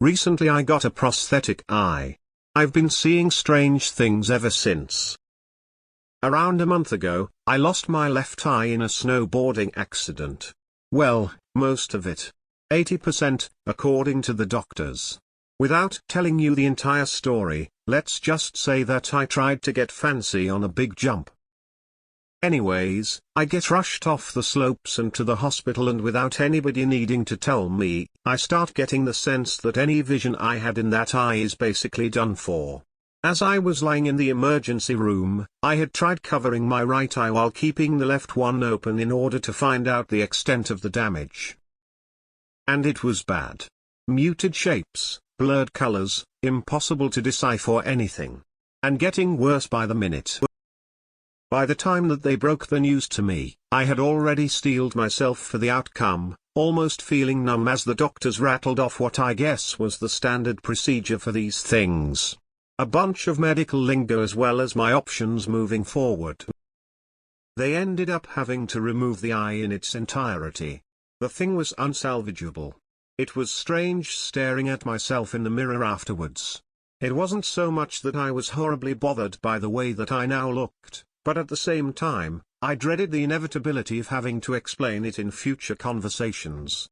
Recently I got a prosthetic eye. I've been seeing strange things ever since. Around a month ago, I lost my left eye in a snowboarding accident. Well, most of it. 80%, according to the doctors. Without telling you the entire story, let's just say that I tried to get fancy on a big jump. Anyways, I get rushed off the slopes and to the hospital, and without anybody needing to tell me, I start getting the sense that any vision I had in that eye is basically done for. As I was lying in the emergency room, I had tried covering my right eye while keeping the left one open in order to find out the extent of the damage. And it was bad. Muted shapes, blurred colors, impossible to decipher anything. And getting worse by the minute. By the time that they broke the news to me, I had already steeled myself for the outcome, almost feeling numb as the doctors rattled off what I guess was the standard procedure for these things. A bunch of medical lingo as well as my options moving forward. They ended up having to remove the eye in its entirety. The thing was unsalvageable. It was strange staring at myself in the mirror afterwards. It wasn't so much that I was horribly bothered by the way that I now looked, but at the same time, I dreaded the inevitability of having to explain it in future conversations.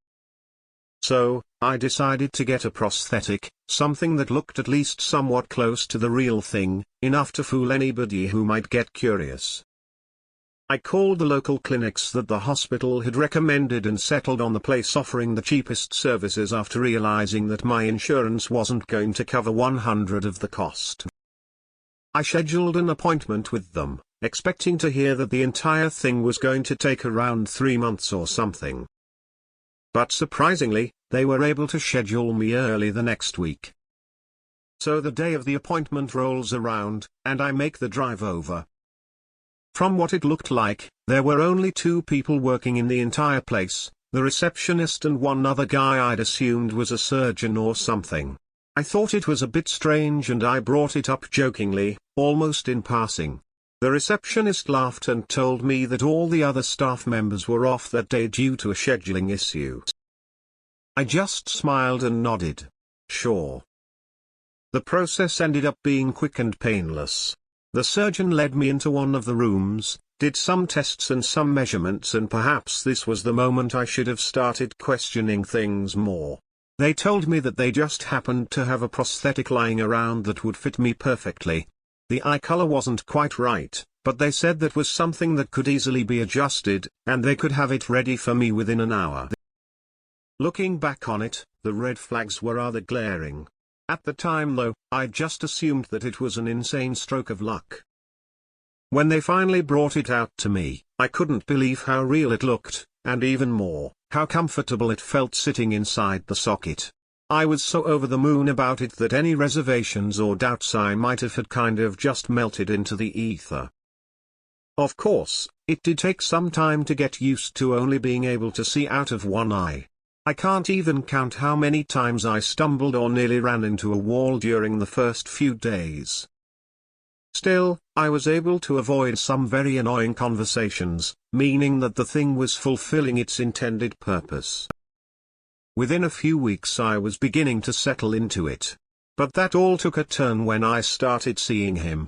So, I decided to get a prosthetic, something that looked at least somewhat close to the real thing, enough to fool anybody who might get curious. I called the local clinics that the hospital had recommended and settled on the place offering the cheapest services after realizing that my insurance wasn't going to cover 100 of the cost. I scheduled an appointment with them, expecting to hear that the entire thing was going to take around 3 months or something. But surprisingly, they were able to schedule me early the next week. So the day of the appointment rolls around, and I make the drive over. From what it looked like, there were only 2 people working in the entire place, the receptionist and one other guy I'd assumed was a surgeon or something. I thought it was a bit strange and I brought it up jokingly, almost in passing. The receptionist laughed and told me that all the other staff members were off that day due to a scheduling issue. I just smiled and nodded. Sure. The process ended up being quick and painless. The surgeon led me into one of the rooms, did some tests and some measurements, and perhaps this was the moment I should have started questioning things more. They told me that they just happened to have a prosthetic lying around that would fit me perfectly. The eye color wasn't quite right, but they said that was something that could easily be adjusted, and they could have it ready for me within an hour. Looking back on it, the red flags were rather glaring. At the time though, I just assumed that it was an insane stroke of luck. When they finally brought it out to me, I couldn't believe how real it looked, and even more, how comfortable it felt sitting inside the socket. I was so over the moon about it that any reservations or doubts I might have had kind of just melted into the ether. Of course, it did take some time to get used to only being able to see out of one eye. I can't even count how many times I stumbled or nearly ran into a wall during the first few days. Still, I was able to avoid some very annoying conversations, meaning that the thing was fulfilling its intended purpose. Within a few weeks I was beginning to settle into it. But that all took a turn when I started seeing him.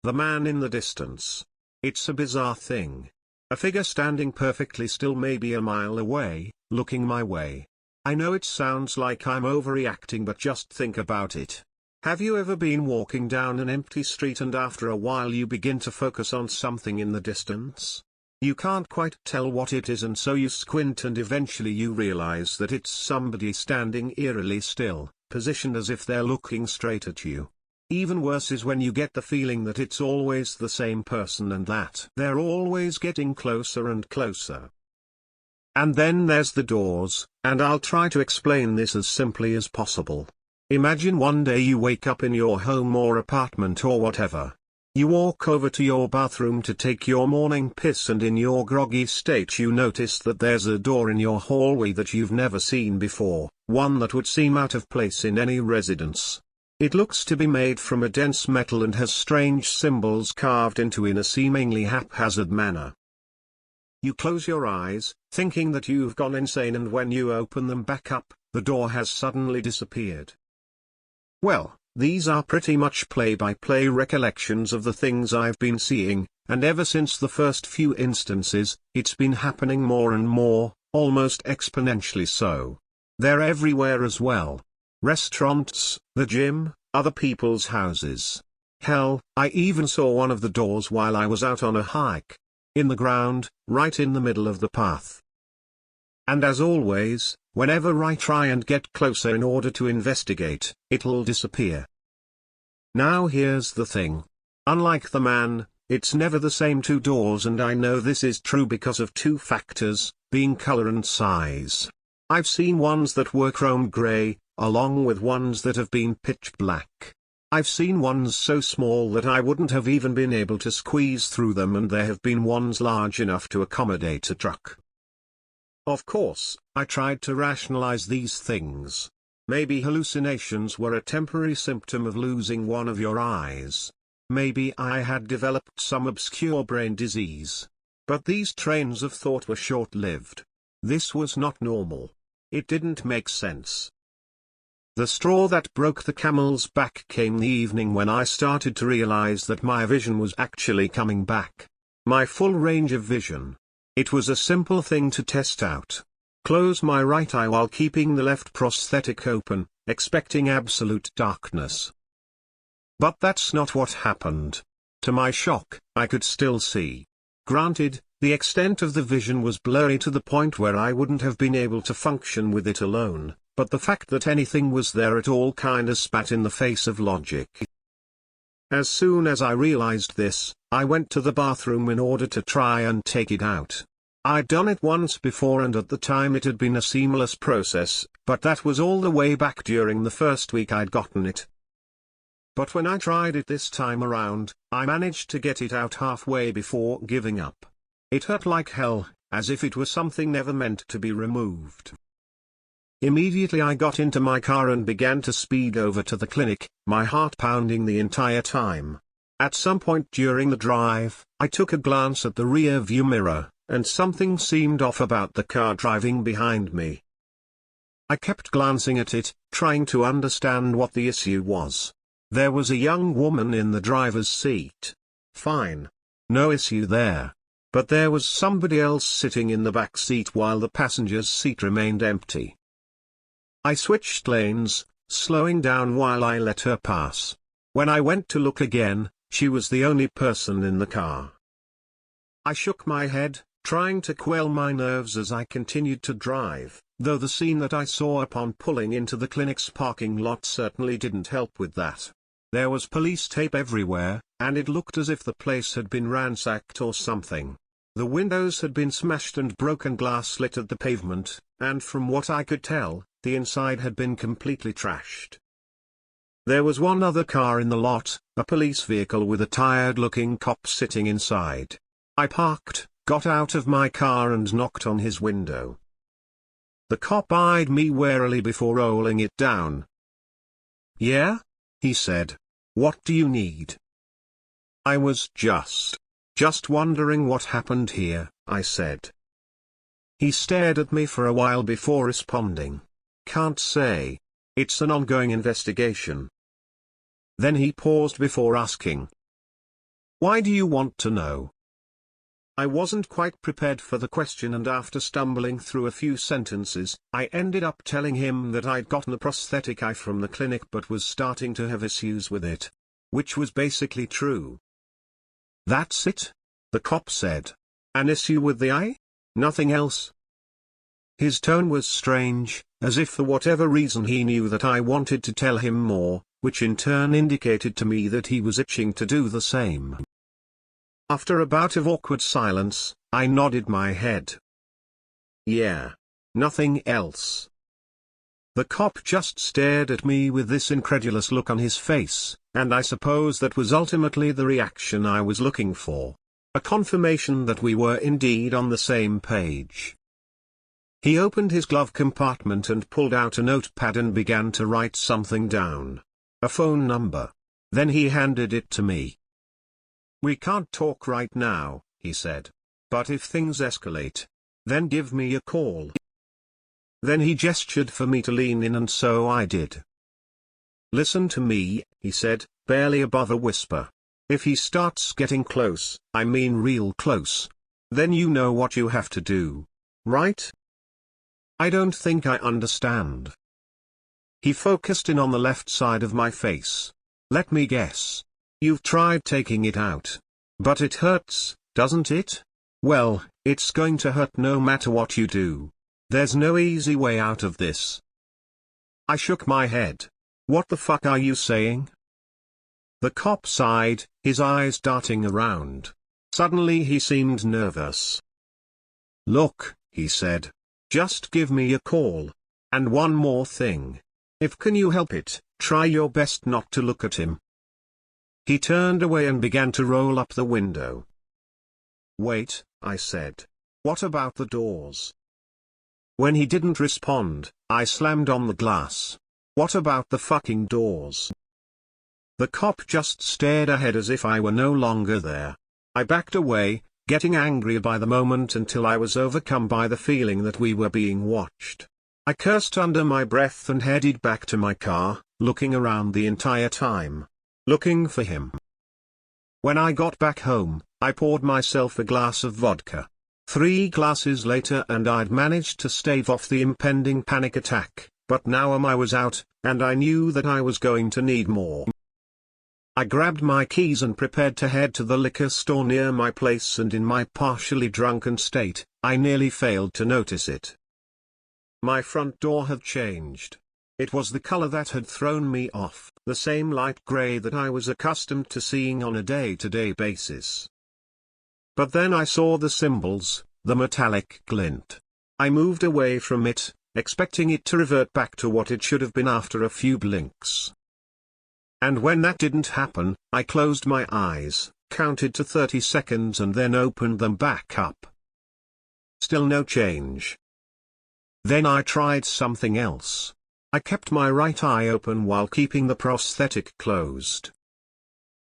The man in the distance. It's a bizarre thing. A figure standing perfectly still maybe a mile away, looking my way. I know it sounds like I'm overreacting, but just think about it. Have you ever been walking down an empty street and after a while you begin to focus on something in the distance? You can't quite tell what it is, and so you squint and eventually you realize that it's somebody standing eerily still, positioned as if they're looking straight at you. Even worse is when you get the feeling that it's always the same person and that they're always getting closer and closer. And then there's the doors, and I'll try to explain this as simply as possible. Imagine one day you wake up in your home or apartment or whatever. You walk over to your bathroom to take your morning piss, and in your groggy state you notice that there's a door in your hallway that you've never seen before, one that would seem out of place in any residence. It looks to be made from a dense metal and has strange symbols carved into in a seemingly haphazard manner. You close your eyes, thinking that you've gone insane, and when you open them back up, the door has suddenly disappeared. Well, these are pretty much play-by-play recollections of the things I've been seeing, and ever since the first few instances, it's been happening more and more, almost exponentially so. They're everywhere as well. Restaurants, the gym, other people's houses. Hell, I even saw one of the doors while I was out on a hike. In the ground, right in the middle of the path. And as always, whenever I try and get closer in order to investigate, it'll disappear. Now here's the thing. Unlike the man, it's never the same two doors, and I know this is true because of two factors, being color and size. I've seen ones that were chrome gray, along with ones that have been pitch black. I've seen ones so small that I wouldn't have even been able to squeeze through them, and there have been ones large enough to accommodate a truck. Of course, I tried to rationalize these things. Maybe hallucinations were a temporary symptom of losing one of your eyes. Maybe I had developed some obscure brain disease. But these trains of thought were short-lived. This was not normal. It didn't make sense. The straw that broke the camel's back came the evening when I started to realize that my vision was actually coming back. My full range of vision. It was a simple thing to test out. Close my right eye while keeping the left prosthetic open, expecting absolute darkness. But that's not what happened. To my shock, I could still see. Granted, the extent of the vision was blurry to the point where I wouldn't have been able to function with it alone. But the fact that anything was there at all kinda spat in the face of logic. As soon as I realized this, I went to the bathroom in order to try and take it out. I'd done it once before, and at the time it had been a seamless process, but that was all the way back during the first week I'd gotten it. But when I tried it this time around, I managed to get it out halfway before giving up. It hurt like hell, as if it were something never meant to be removed. Immediately I got into my car and began to speed over to the clinic, my heart pounding the entire time. At some point during the drive, I took a glance at the rear view mirror, and something seemed off about the car driving behind me. I kept glancing at it, trying to understand what the issue was. There was a young woman in the driver's seat. Fine. No issue there. But there was somebody else sitting in the back seat while the passenger's seat remained empty. I switched lanes, slowing down while I let her pass. When I went to look again, she was the only person in the car. I shook my head, trying to quell my nerves as I continued to drive, though the scene that I saw upon pulling into the clinic's parking lot certainly didn't help with that. There was police tape everywhere, and it looked as if the place had been ransacked or something. The windows had been smashed and broken glass littered the pavement, and from what I could tell, the inside had been completely trashed. There was one other car in the lot, a police vehicle with a tired-looking cop sitting inside. I parked, got out of my car and knocked on his window. The cop eyed me warily before rolling it down. "Yeah?" he said. "What do you need?" I was just wondering what happened here, I said. He stared at me for a while before responding. "Can't say. It's an ongoing investigation." Then he paused before asking, "Why do you want to know?" I wasn't quite prepared for the question, and after stumbling through a few sentences, I ended up telling him that I'd gotten a prosthetic eye from the clinic but was starting to have issues with it. Which was basically true. "That's it?" the cop said. "An issue with the eye? Nothing else?" His tone was strange, as if for whatever reason he knew that I wanted to tell him more, which in turn indicated to me that he was itching to do the same. After a bout of awkward silence, I nodded my head. "Yeah. Nothing else." The cop just stared at me with this incredulous look on his face, and I suppose that was ultimately the reaction I was looking for. A confirmation that we were indeed on the same page. He opened his glove compartment and pulled out a notepad and began to write something down. A phone number. Then he handed it to me. "We can't talk right now," he said. But if things escalate, then give me a call. Then he gestured for me to lean in, and so I did. Listen to me, he said, barely above a whisper. If he starts getting close, I mean real close, then you know what you have to do. Right? I don't think I understand. He focused in on the left side of my face. Let me guess. You've tried taking it out. But it hurts, doesn't it? Well, it's going to hurt no matter what you do. There's no easy way out of this. I shook my head. What the fuck are you saying? The cop sighed, his eyes darting around. Suddenly he seemed nervous. Look, he said. Just give me a call. And one more thing. If can you help it, try your best not to look at him. He turned away and began to roll up the window. Wait, I said. What about the doors? When he didn't respond, I slammed on the glass. What about the fucking doors? The cop just stared ahead as if I were no longer there. I backed away, getting angrier by the moment until I was overcome by the feeling that we were being watched. I cursed under my breath and headed back to my car, looking around the entire time. Looking for him. When I got back home, I poured myself a glass of vodka. 3 glasses later and I'd managed to stave off the impending panic attack, but now I was out, and I knew that I was going to need more. I grabbed my keys and prepared to head to the liquor store near my place, and in my partially drunken state, I nearly failed to notice it. My front door had changed. It was the color that had thrown me off, the same light gray that I was accustomed to seeing on a day-to-day basis. But then I saw the symbols, the metallic glint. I moved away from it, expecting it to revert back to what it should have been after a few blinks. And when that didn't happen, I closed my eyes, counted to 30 seconds and then opened them back up. Still no change. Then I tried something else. I kept my right eye open while keeping the prosthetic closed.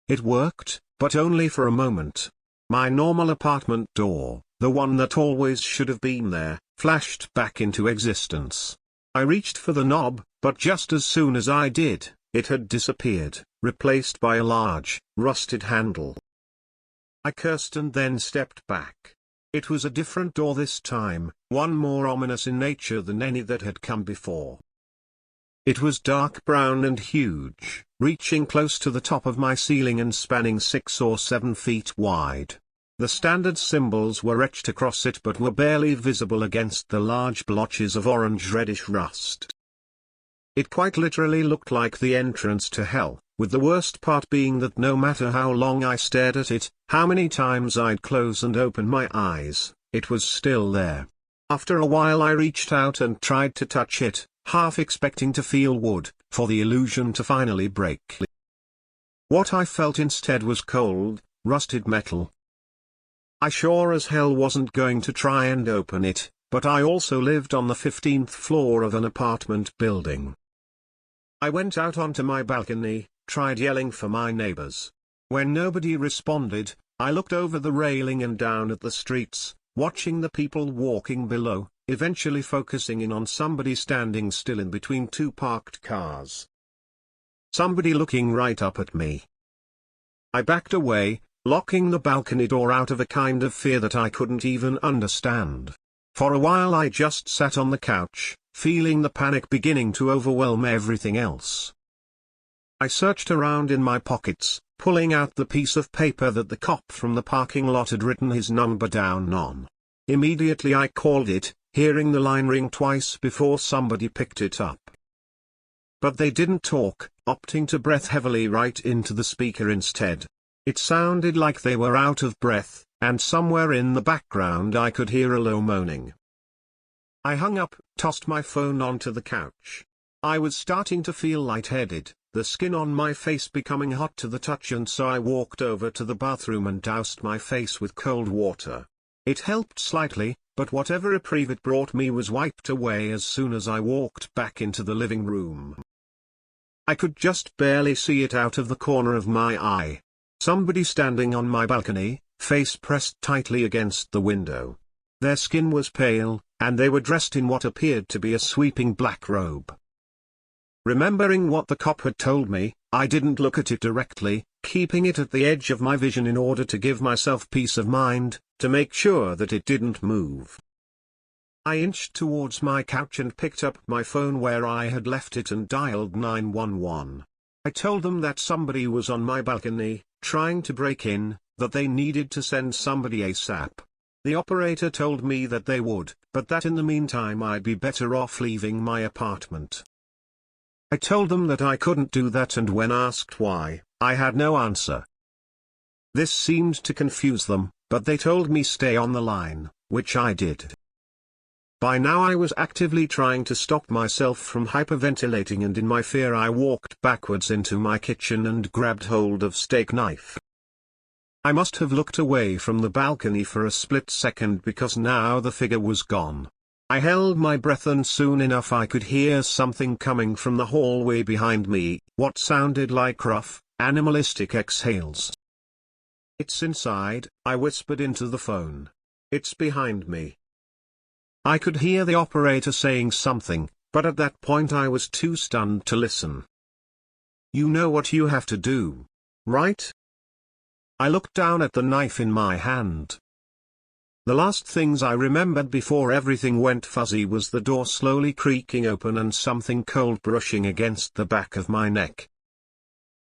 It worked, but only for a moment. My normal apartment door, the one that always should have been there, flashed back into existence. I reached for the knob, but just as soon as I did, it had disappeared, replaced by a large, rusted handle. I cursed and then stepped back. It was a different door this time, one more ominous in nature than any that had come before. It was dark brown and huge, reaching close to the top of my ceiling and spanning 6 or 7 feet wide. The standard symbols were etched across it but were barely visible against the large blotches of orange-reddish rust. It quite literally looked like the entrance to hell, with the worst part being that no matter how long I stared at it, how many times I'd close and open my eyes, it was still there. After a while I reached out and tried to touch it, half expecting to feel wood, for the illusion to finally break. What I felt instead was cold, rusted metal. I sure as hell wasn't going to try and open it, but I also lived on the 15th floor of an apartment building. I went out onto my balcony, tried yelling for my neighbors. When nobody responded, I looked over the railing and down at the streets, watching the people walking below, eventually focusing in on somebody standing still in between 2 parked cars. Somebody looking right up at me. I backed away, locking the balcony door out of a kind of fear that I couldn't even understand. For a while I just sat on the couch, feeling the panic beginning to overwhelm everything else. I searched around in my pockets, pulling out the piece of paper that the cop from the parking lot had written his number down on. Immediately I called it, hearing the line ring twice before somebody picked it up. But they didn't talk, opting to breathe heavily right into the speaker instead. It sounded like they were out of breath, and somewhere in the background I could hear a low moaning. I hung up, tossed my phone onto the couch. I was starting to feel lightheaded, the skin on my face becoming hot to the touch, and so I walked over to the bathroom and doused my face with cold water. It helped slightly, but whatever reprieve it brought me was wiped away as soon as I walked back into the living room. I could just barely see it out of the corner of my eye. Somebody standing on my balcony, face pressed tightly against the window. Their skin was pale, and they were dressed in what appeared to be a sweeping black robe. Remembering what the cop had told me, I didn't look at it directly, keeping it at the edge of my vision in order to give myself peace of mind, to make sure that it didn't move. I inched towards my couch and picked up my phone where I had left it and dialed 911. I told them that somebody was on my balcony, trying to break in, that they needed to send somebody ASAP. The operator told me that they would, but that in the meantime I'd be better off leaving my apartment. I told them that I couldn't do that, and when asked why, I had no answer. This seemed to confuse them, but they told me stay on the line, which I did. By now I was actively trying to stop myself from hyperventilating, and in my fear I walked backwards into my kitchen and grabbed hold of steak knife. I must have looked away from the balcony for a split second because now the figure was gone. I held my breath, and soon enough I could hear something coming from the hallway behind me, what sounded like rough, animalistic exhales. "It's inside," I whispered into the phone. "It's behind me." I could hear the operator saying something, but at that point I was too stunned to listen. "You know what you have to do, right?" I looked down at the knife in my hand. The last things I remembered before everything went fuzzy was the door slowly creaking open and something cold brushing against the back of my neck.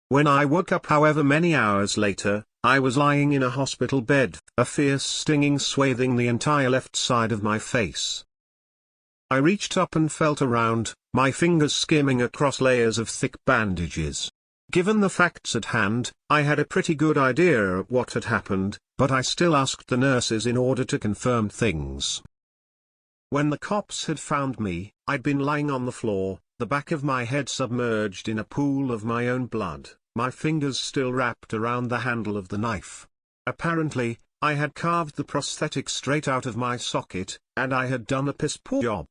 When I woke up however many hours later, I was lying in a hospital bed, a fierce stinging swathing the entire left side of my face. I reached up and felt around, my fingers skimming across layers of thick bandages. Given the facts at hand, I had a pretty good idea of what had happened, but I still asked the nurses in order to confirm things. When the cops had found me, I'd been lying on the floor, the back of my head submerged in a pool of my own blood, my fingers still wrapped around the handle of the knife. Apparently, I had carved the prosthetic straight out of my socket, and I had done a piss-poor job.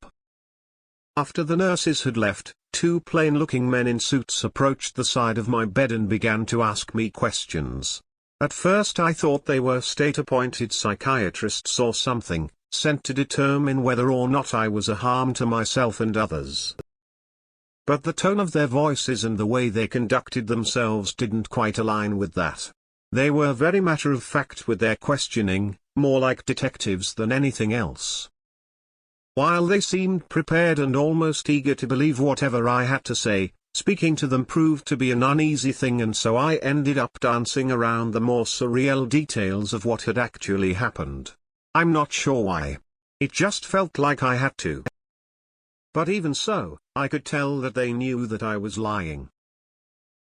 After the nurses had left, two plain-looking men in suits approached the side of my bed and began to ask me questions. At first I thought they were state-appointed psychiatrists or something, sent to determine whether or not I was a harm to myself and others. But the tone of their voices and the way they conducted themselves didn't quite align with that. They were very matter-of-fact with their questioning, more like detectives than anything else. While they seemed prepared and almost eager to believe whatever I had to say, speaking to them proved to be an uneasy thing, and so I ended up dancing around the more surreal details of what had actually happened. I'm not sure why. It just felt like I had to. But even so, I could tell that they knew that I was lying.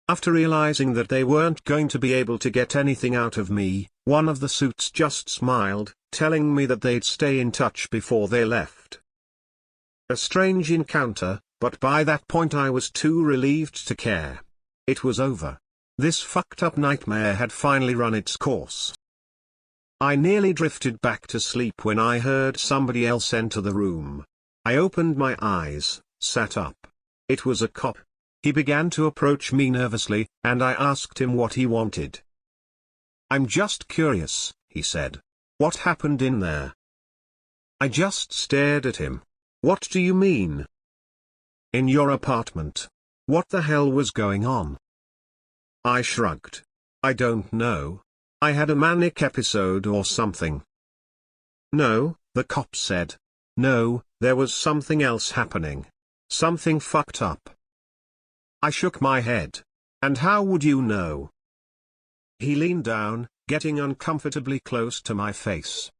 After realizing that they weren't going to be able to get anything out of me, one of the suits just smiled, telling me that they'd stay in touch before they left. A strange encounter, but by that point I was too relieved to care. It was over. This fucked up nightmare had finally run its course. I nearly drifted back to sleep when I heard somebody else enter the room. I opened my eyes, sat up. It was a cop. He began to approach me nervously, and I asked him what he wanted. "I'm just curious," he said. "What happened in there?" I just stared at him. "What do you mean?" "In your apartment. What the hell was going on?" I shrugged. "I don't know. I had a manic episode or something." "No," the cop said. "No, there was something else happening. Something fucked up." I shook my head. "And how would you know?" He leaned down, getting uncomfortably close to my face.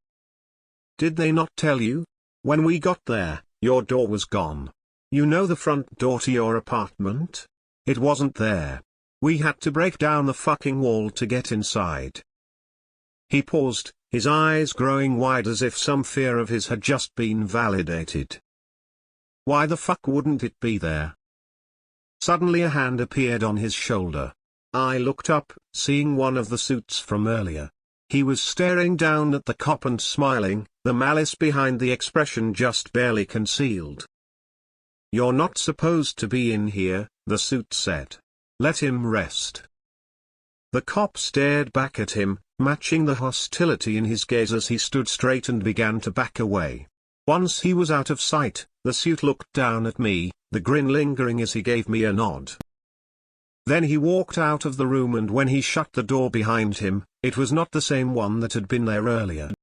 "Did they not tell you? When we got there, your door was gone. You know the front door to your apartment? It wasn't there. We had to break down the fucking wall to get inside." He paused, his eyes growing wide as if some fear of his had just been validated. "Why the fuck wouldn't it be there?" Suddenly a hand appeared on his shoulder. I looked up, seeing one of the suits from earlier. He was staring down at the cop and smiling, the malice behind the expression just barely concealed. "You're not supposed to be in here," the suit said. "Let him rest." The cop stared back at him, matching the hostility in his gaze as he stood straight and began to back away. Once he was out of sight, the suit looked down at me, the grin lingering as he gave me a nod. Then he walked out of the room, and when he shut the door behind him, it was not the same one that had been there earlier.